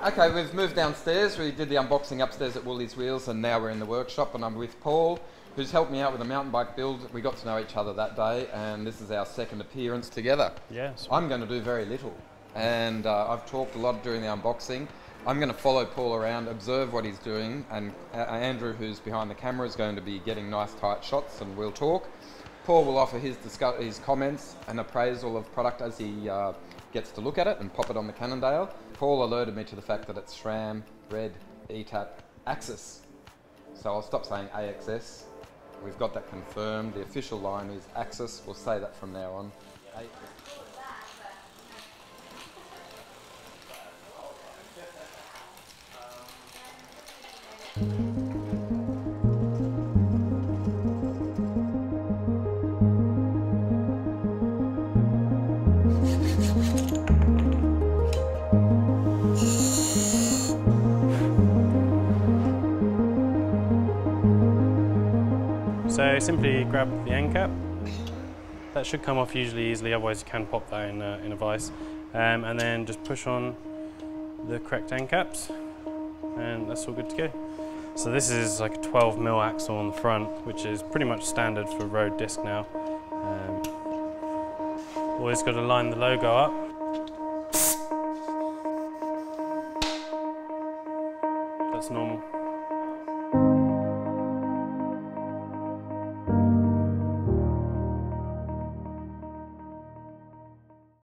Okay, we've moved downstairs. We did the unboxing upstairs at Woolies Wheels, and now we're in the workshop, and I'm with Paul, who's helped me out with a mountain bike build. We got to know each other that day, and this is our second appearance together. Yes. I'm going to do very little, and I've talked a lot during the unboxing. I'm going to follow Paul around, observe what he's doing, and Andrew, who's behind the camera, is going to be getting nice tight shots, and we'll talk. Paul will offer his comments and appraisal of product as he gets to look at it and pop it on the Cannondale. Paul alerted me to the fact that it's SRAM Red, eTap, AXS. So I'll stop saying AXS. We've got that confirmed. The official line is AXS. We'll say that from now on. So simply grab the end cap. That should come off usually easily, otherwise you can pop that in a vise. And then just push on the correct end caps, and that's all good to go. So this is like a 12mm axle on the front, which is pretty much standard for road disc now. Always got to line the logo up. That's normal.